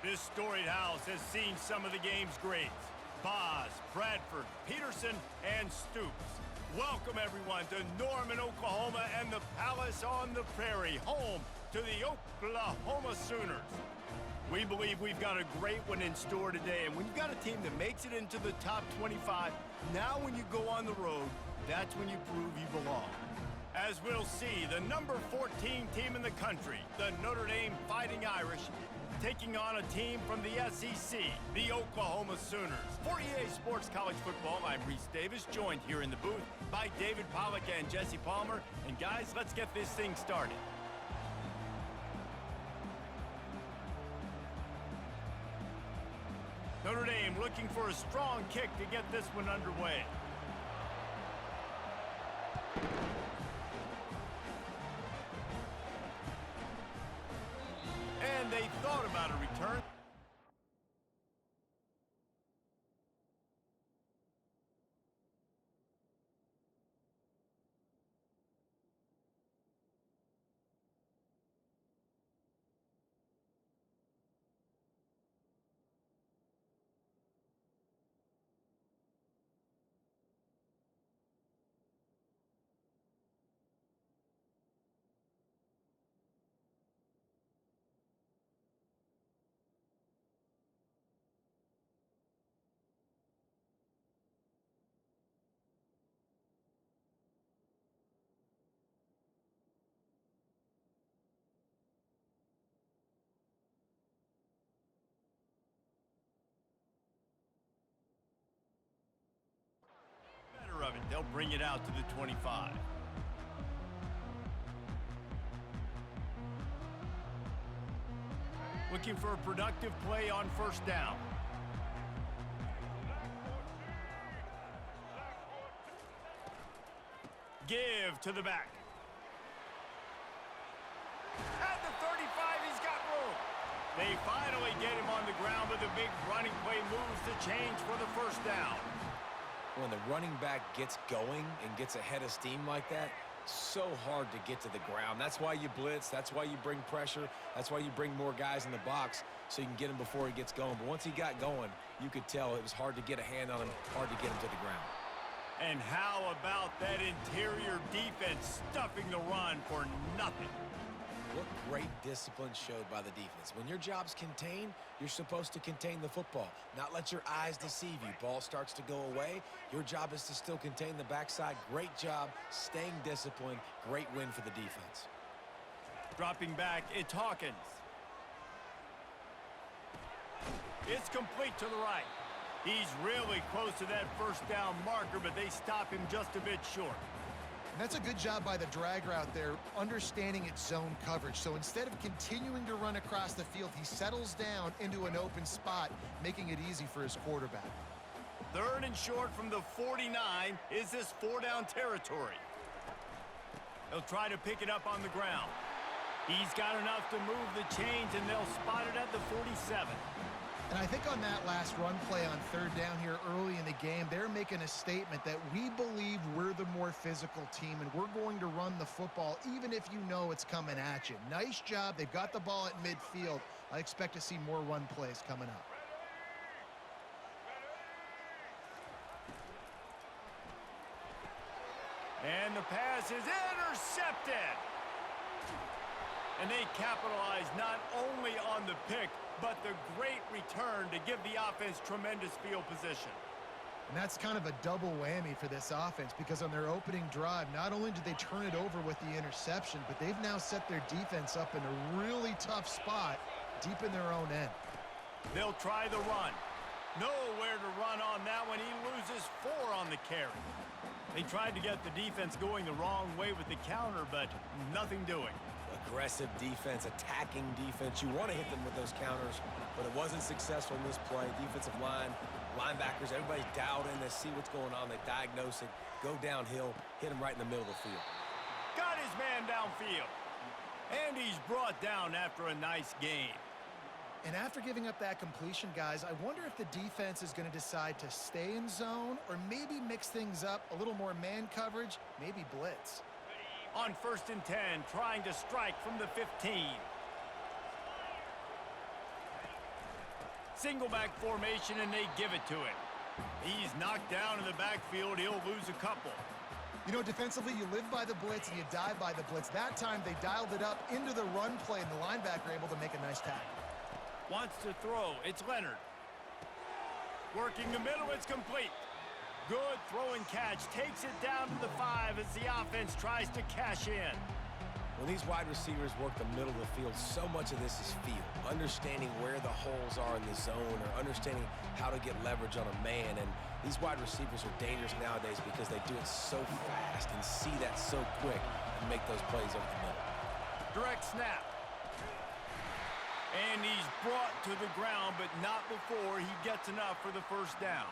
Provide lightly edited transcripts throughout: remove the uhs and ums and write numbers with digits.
This storied house has seen some of the game's greats. Boz, Bradford, Peterson, and Stoops. Welcome, everyone, to Norman, Oklahoma, and the Palace on the Prairie, home to the Oklahoma Sooners. We believe we've got a great one in store today, and when you've got a team that makes it into the top 25, now when you go on the road, that's when you prove you belong. As we'll see, the number 14 team in the country, the Notre Dame Fighting Irish, taking on a team from the SEC, the Oklahoma Sooners. For EA Sports College Football, I'm Reese Davis, joined here in the booth by David Pollack and Jesse Palmer. And guys, let's get this thing started. Notre Dame looking for a strong kick to get this one underway. And they thought about a return. Better of it, they'll bring it out to the 25. Looking for a productive play on first down. Give to the back. At the 35, he's got room. They finally get him on the ground, but the big running play moves the change for the first down. When the running back gets going and gets ahead of steam like that, so hard to get to the ground. That's why you blitz. That's why you bring pressure. That's why you bring more guys in the box so you can get him before he gets going. But once he got going, you could tell it was hard to get a hand on him, hard to get him to the ground. And how about that interior defense stuffing the run for nothing? What great discipline showed by the defense. When your job's contained, you're supposed to contain the football, not let your eyes deceive you. Ball starts to go away. Your job is to still contain the backside. Great job staying disciplined. Great win for the defense. Dropping back, it's Hawkins. It's complete to the right. He's really close to that first down marker, but they stop him just a bit short. And that's a good job by the drag route there, understanding its zone coverage. So instead of continuing to run across the field, he settles down into an open spot, making it easy for his quarterback. Third and short from the 49. Is this four-down territory? They'll try to pick it up on the ground. He's got enough to move the chains, and they'll spot it at the 47. And I think on that last run play on third down here early in the game, they're making a statement that we believe we're the more physical team and we're going to run the football even if you know it's coming at you. Nice job. They've got the ball at midfield. I expect to see more run plays coming up. And the pass is intercepted. And they capitalize not only on the pick, but the great return to give the offense tremendous field position. And that's kind of a double whammy for this offense because on their opening drive, not only did they turn it over with the interception, but they've now set their defense up in a really tough spot deep in their own end. They'll try the run. Nowhere to run on that one. He loses 4 on the carry. They tried to get the defense going the wrong way with the counter, but nothing doing. Aggressive defense, attacking defense. You want to hit them with those counters, but it wasn't successful in this play. Defensive line, linebackers, everybody's dialed in. They see what's going on. They diagnose it, go downhill, hit him right in the middle of the field. Got his man downfield. And he's brought down after a nice gain. And after giving up that completion, guys, I wonder if the defense is going to decide to stay in zone or maybe mix things up, a little more man coverage, maybe blitz. On 1st and 10, trying to strike from the 15. Single back formation, and they give it to him. He's knocked down in the backfield. He'll lose a couple. You know, defensively, you live by the blitz and you die by the blitz. That time, they dialed it up into the run play, and the linebacker able to make a nice tackle. Wants to throw. It's Leonard. Working the middle. It's complete. Good throw and catch. Takes it down to the 5 as the offense tries to cash in. When these wide receivers work the middle of the field, so much of this is feel. Understanding where the holes are in the zone, or understanding how to get leverage on a man. And these wide receivers are dangerous nowadays because they do it so fast and see that so quick and make those plays over the middle. Direct snap. And he's brought to the ground, but not before he gets enough for the first down.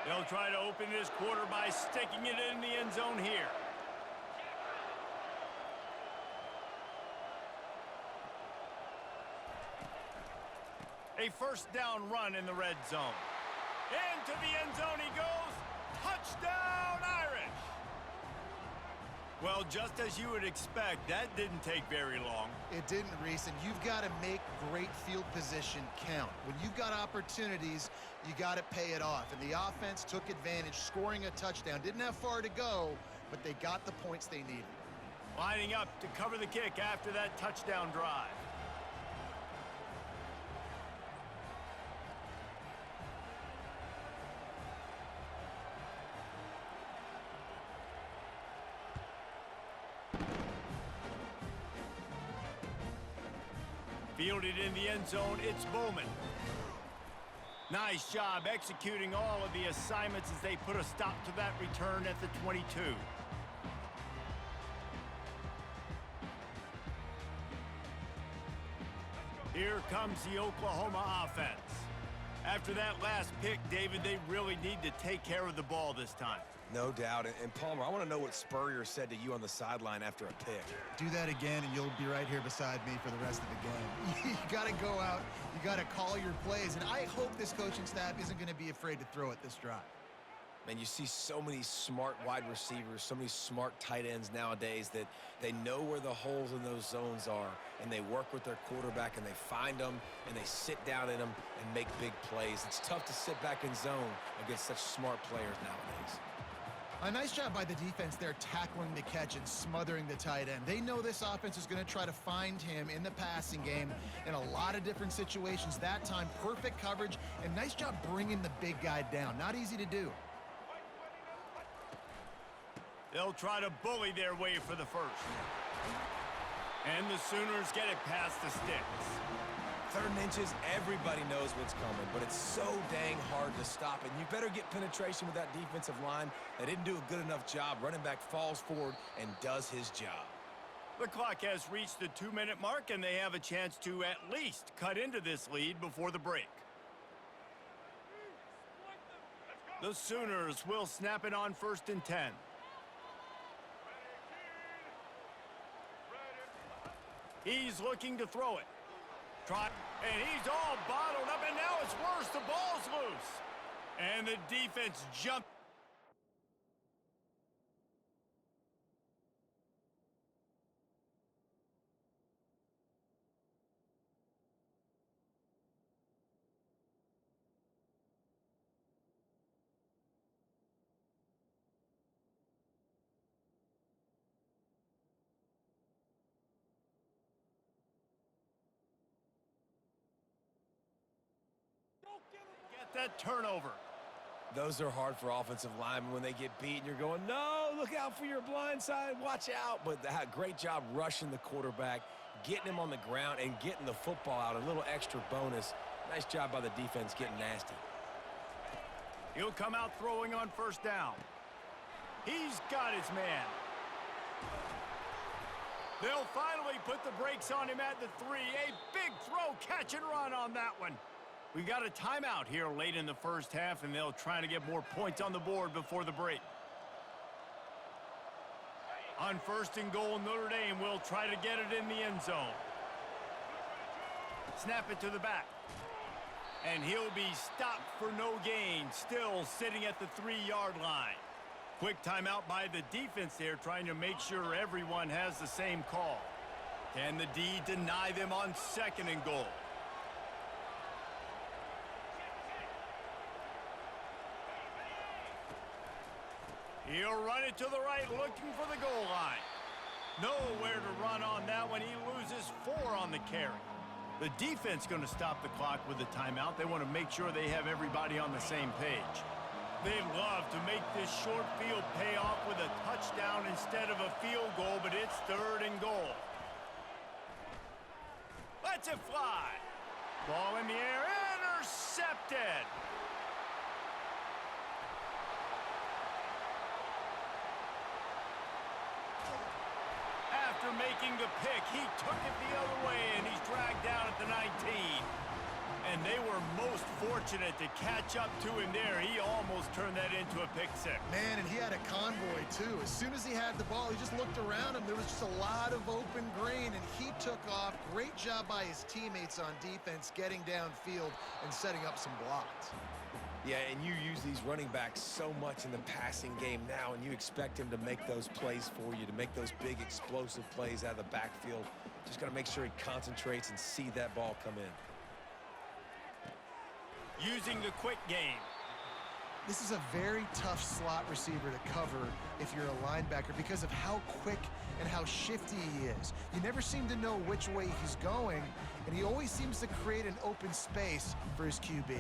They'll try to open this quarter by sticking it in the end zone here. A first down run in the red zone. Into the end zone he goes. Touchdown, Irish! Well, just as you would expect, that didn't take very long. It didn't, Reese, and you've got to make great field position count. When you've got opportunities, you got to pay it off. And the offense took advantage, scoring a touchdown. Didn't have far to go, but they got the points they needed. Lining up to cover the kick after that touchdown drive. Fielded in the end zone, it's Bowman. Nice job executing all of the assignments as they put a stop to that return at the 22. Here comes the Oklahoma offense. After that last pick, David, they really need to take care of the ball this time. No doubt. And Palmer, I want to know what Spurrier said to you on the sideline after a pick. Do that again, and you'll be right here beside me for the rest of the game. You got to go out. You got to call your plays. And I hope this coaching staff isn't going to be afraid to throw it this drive. Man, you see so many smart wide receivers, so many smart tight ends nowadays that they know where the holes in those zones are, and they work with their quarterback, and they find them, and they sit down in them and make big plays. It's tough to sit back in zone against such smart players nowadays. A nice job by the defense there tackling the catch and smothering the tight end. They know this offense is going to try to find him in the passing game in a lot of different situations. That time, perfect coverage, and nice job bringing the big guy down. Not easy to do. They'll try to bully their way for the first. And the Sooners get it past the sticks. 3rd and inches, everybody knows what's coming, but it's so dang hard to stop it. You better get penetration with that defensive line. They didn't do a good enough job. Running back falls forward and does his job. The clock has reached the 2-minute mark, and they have a chance to at least cut into this lead before the break. The Sooners will snap it on 1st and 10. He's looking to throw it. And he's all bottled up, and now it's worse. The ball's loose. And the defense jumped. Get that turnover. Those are hard for offensive linemen when they get beat and you're going, no, look out for your blind side, watch out. But great job rushing the quarterback, getting him on the ground, and getting the football out. A little extra bonus. Nice job by the defense getting nasty. He'll come out throwing on 1st down. He's got his man. They'll finally put the brakes on him at the 3. A big throw, catch and run on that one. We got a timeout here late in the first half, and they'll try to get more points on the board before the break. On 1st and goal, Notre Dame will try to get it in the end zone. Snap it to the back. And he'll be stopped for no gain, still sitting at the 3-yard line. Quick timeout by the defense there, trying to make sure everyone has the same call. Can the D deny them on 2nd and goal? He'll run it to the right, looking for the goal line. Nowhere to run on that one. He loses 4 on the carry. The defense going to stop the clock with a timeout. They want to make sure they have everybody on the same page. They'd love to make this short field pay off with a touchdown instead of a field goal, but it's 3rd and goal. Lets it fly. Ball in the air, intercepted. After making the pick, he took it the other way, and he's dragged down at the 19. And they were most fortunate to catch up to him there. He almost turned that into a pick six. Man, and he had a convoy, too. As soon as he had the ball, he just looked around him. There was just a lot of open grain, and he took off. Great job by his teammates on defense, getting downfield and setting up some blocks. Yeah, and you use these running backs so much in the passing game now, and you expect him to make those plays for you, to make those big explosive plays out of the backfield. Just got to make sure he concentrates and see that ball come in. Using the quick game. This is a very tough slot receiver to cover if you're a linebacker because of how quick and how shifty he is. You never seem to know which way he's going, and he always seems to create an open space for his QB.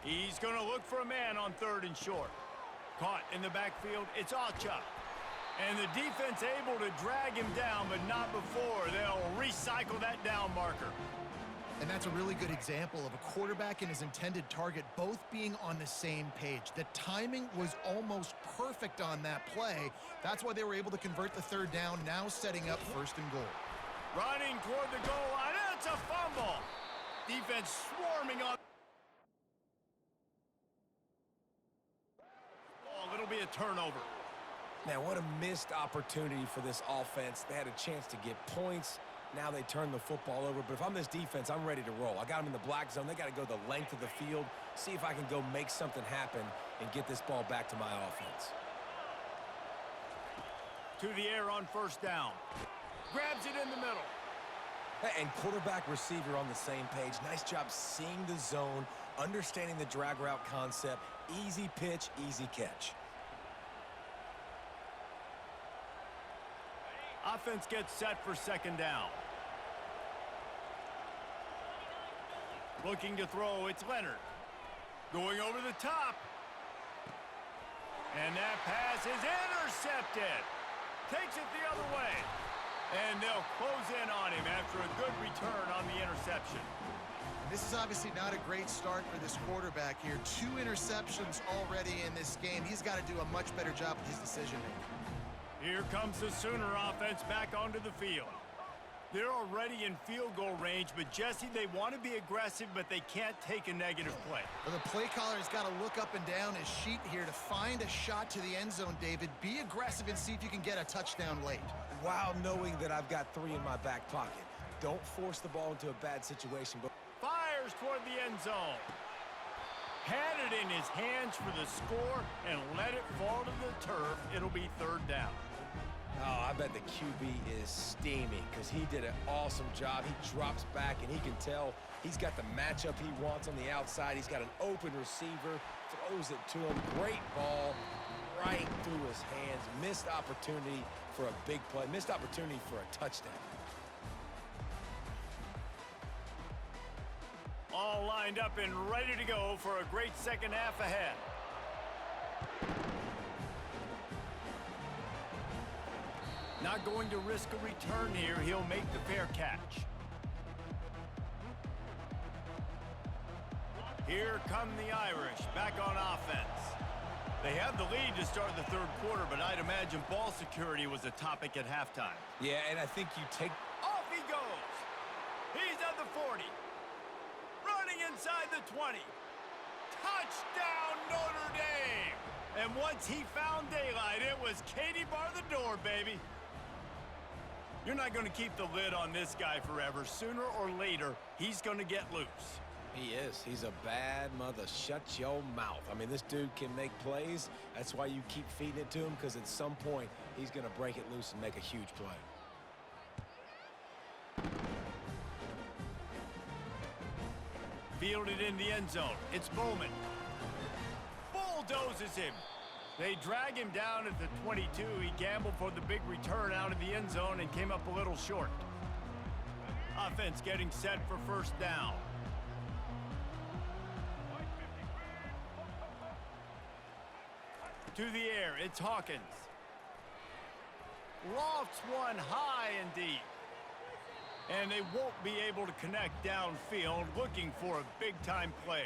He's going to look for a man on 3rd and short. Caught in the backfield, it's Achuk. And the defense able to drag him down, but not before. They'll recycle that down marker. And that's a really good example of a quarterback and his intended target both being on the same page. The timing was almost perfect on that play. That's why they were able to convert the 3rd down, now setting up 1st and goal. Running toward the goal line, it's a fumble. Defense swarming on. Oh, it'll be a turnover. Man, what a missed opportunity for this offense. They had a chance to get points. Now they turn the football over. But if I'm this defense, I'm ready to roll. I got them in the black zone. They got to go the length of the field, see if I can go make something happen and get this ball back to my offense. To the air on 1st down. Grabs it in the middle. And quarterback receiver on the same page. Nice job seeing the zone, understanding the drag route concept. Easy pitch, easy catch. Offense gets set for 2nd down. Looking to throw, it's Leonard. Going over the top. And that pass is intercepted. Takes it the other way. And they'll close in on him after a good return on the interception. This is obviously not a great start for this quarterback here. 2 interceptions already in this game. He's got to do a much better job with his decision-making. Here comes the Sooner offense back onto the field. They're already in field goal range, but Jesse, they want to be aggressive, but they can't take a negative play. Well, the play caller has got to look up and down his sheet here to find a shot to the end zone, David. Be aggressive and see if you can get a touchdown late. While knowing that I've got 3 in my back pocket. Don't force the ball into a bad situation. But fires toward the end zone. Had it in his hands for the score and let it fall to the turf. It'll be 3rd down. Oh, I bet the QB is steaming because he did an awesome job. He drops back, and he can tell he's got the matchup he wants on the outside. He's got an open receiver, throws it to him. Great ball right through his hands. Missed opportunity for a big play. Missed opportunity for a touchdown. All lined up and ready to go for a great 2nd half ahead. Not going to risk a return here. He'll make the fair catch. Here come the Irish back on offense. They have the lead to start the 3rd quarter, but I'd imagine ball security was a topic at halftime. Yeah, and I think you take... Off he goes. He's at the 40. Running inside the 20. Touchdown, Notre Dame. And once he found daylight, it was Katie bar the door, baby. You're not going to keep the lid on this guy forever. Sooner or later, he's going to get loose. He is. He's a bad mother. Shut your mouth. I mean, this dude can make plays. That's why you keep feeding it to him, because at some point, he's going to break it loose and make a huge play. Fielded in the end zone. It's Bowman. Bulldozes him. They drag him down at the 22. He gambled for the big return out of the end zone and came up a little short. Offense getting set for first down. To the air, it's Hawkins. Lofts one high and deep. And they won't be able to connect downfield, looking for a big-time play.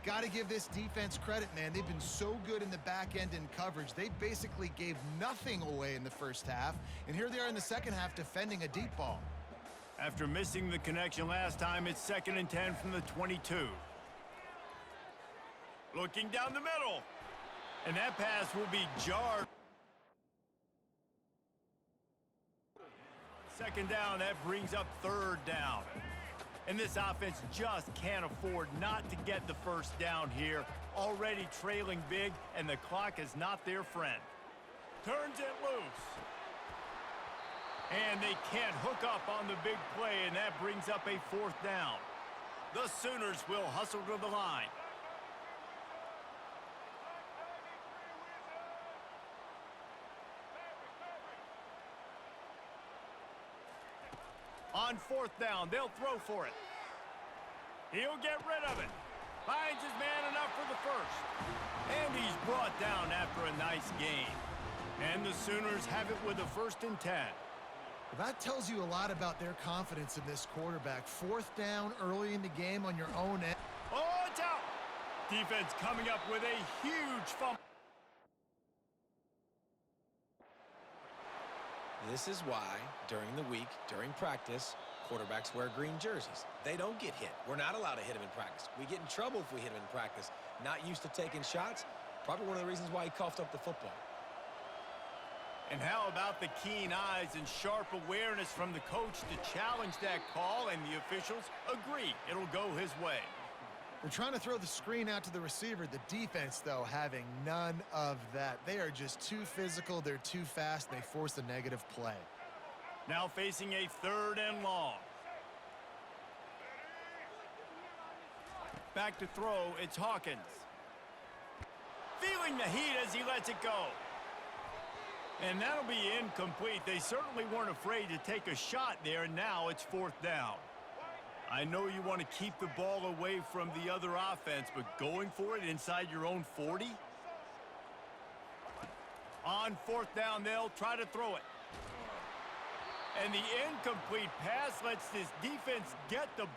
Got to give this defense credit, man. They've been so good in the back end in coverage. They basically gave nothing away in the first half, and here they are in the second half defending a deep ball. After missing the connection last time, it's 2nd and 10 from the 22. Looking down the middle. And that pass will be jarred. 2nd down, that brings up 3rd down. And this offense just can't afford not to get the first down here. Already trailing big, and the clock is not their friend. Turns it loose. And they can't hook up on the big play, and that brings up a 4th down. The Sooners will hustle to the line. On 4th down, they'll throw for it. He'll get rid of it. Finds his man enough for the first. And he's brought down after a nice gain. And the Sooners have it with a 1st and 10. Well, that tells you a lot about their confidence in this quarterback. 4th down early in the game on your own end. Oh, it's out. Defense coming up with a huge fumble. This is why, during the week, during practice, quarterbacks wear green jerseys. They don't get hit. We're not allowed to hit him in practice. We get in trouble if we hit him in practice. Not used to taking shots. Probably one of the reasons why he coughed up the football. And how about the keen eyes and sharp awareness from the coach to challenge that call, and the officials agree it'll go his way. They're trying to throw the screen out to the receiver. The defense, though, having none of that. They are just too physical. They're too fast. They force a negative play. Now facing a 3rd and long. Back to throw, it's Hawkins. Feeling the heat as he lets it go. And that'll be incomplete. They certainly weren't afraid to take a shot there, and now it's 4th down. I know you want to keep the ball away from the other offense, but going for it inside your own 40? On 4th down, they'll try to throw it. And the incomplete pass lets this defense get the